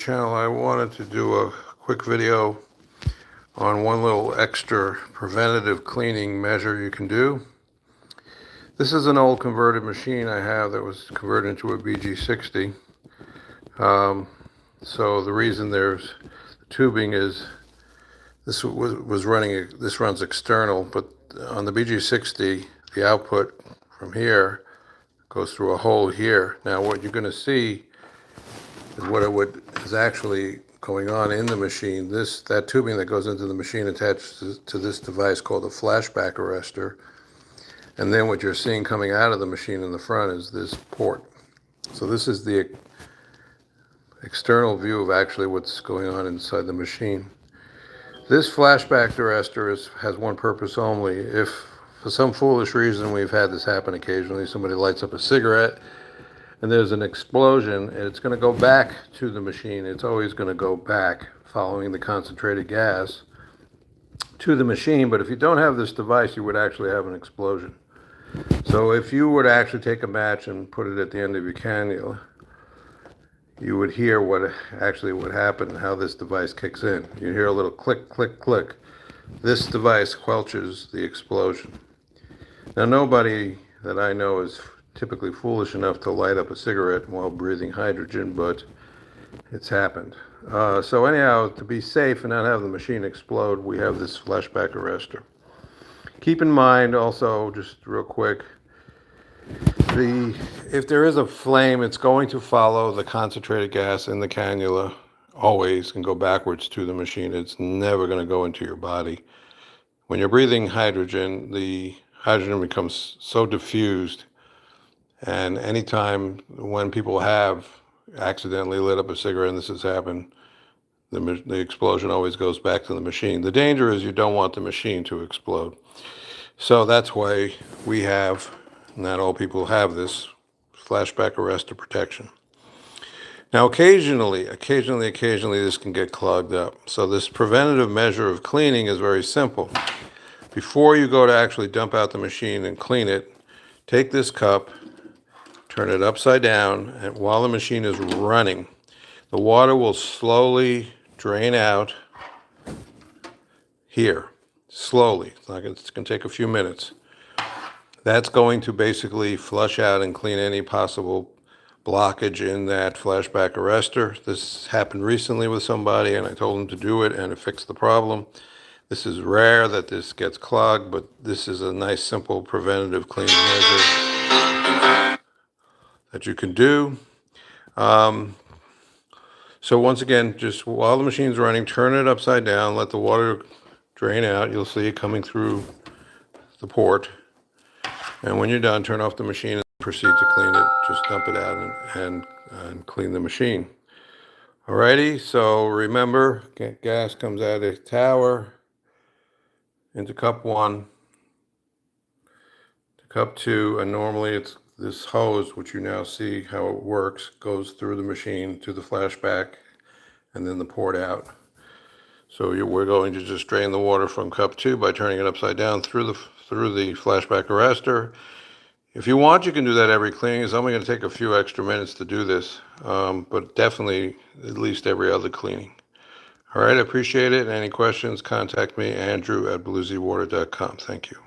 channel. I wanted to do a quick video on one little extra preventative cleaning measure you can do. This is an old converted machine I have that was converted into a BG60. So the reason there's tubing is this runs external, but on the BG60 the output from here goes through a hole here. Now what you're going to see is what is actually going on in the machine. That tubing that goes into the machine attaches to this device called a flashback arrestor, and then what you're seeing coming out of the machine in the front is this port. So this is the external view of actually what's going on inside the machine. This flashback arrestor has one purpose only. If for some foolish reason, we've had this happen occasionally, somebody lights up a cigarette and there's an explosion, and it's going to go back to the machine. It's always going to go back following the concentrated gas to the machine. But if you don't have this device, you would actually have an explosion. So if you were to actually take a match and put it at the end of your cannula, you would hear what actually would happen, how this device kicks in. You hear a little click, click, click. This device quelches the explosion. Now, nobody that I know is typically foolish enough to light up a cigarette while breathing hydrogen, but it's happened. So anyhow, to be safe and not have the machine explode, we have this flashback arrestor. Keep in mind also, just real quick, if there is a flame, it's going to follow the concentrated gas in the cannula always and go backwards to the machine. It's never going to go into your body. When you're breathing hydrogen, the hydrogen becomes so diffused, and anytime when people have accidentally lit up a cigarette, and this has happened, the explosion always goes back to the machine. The danger is you don't want the machine to explode. So that's why we have, not all people have this, flashback arrestor protection. Now occasionally this can get clogged up. So this preventative measure of cleaning is very simple. Before you go to actually dump out the machine and clean it, take this cup, turn it upside down, and while the machine is running, the water will slowly drain out here, slowly. It's going to take a few minutes. That's going to basically flush out and clean any possible blockage in that flashback arrestor. This happened recently with somebody, and I told them to do it, and it fixed the problem. This is rare that this gets clogged, but this is a nice, simple preventative cleaning measure that you can do. So once again, just while the machine's running, turn it upside down, let the water drain out. You'll see it coming through the port. And when you're done, turn off the machine and proceed to clean it. Just dump it out and clean the machine. Alrighty, so remember, gas comes out of the tower into cup 1 to cup 2, and normally it's this hose, which you now see how it works, goes through the machine to the flashback and then the port out. So we're going to just drain the water from cup 2 by turning it upside down through the flashback arrestor. If you want, you can do that every cleaning. It's only going to take a few extra minutes to do this, but definitely at least every other cleaning. All right, I appreciate it. Any questions, contact me, Andrew@bluesywater.com. Thank you.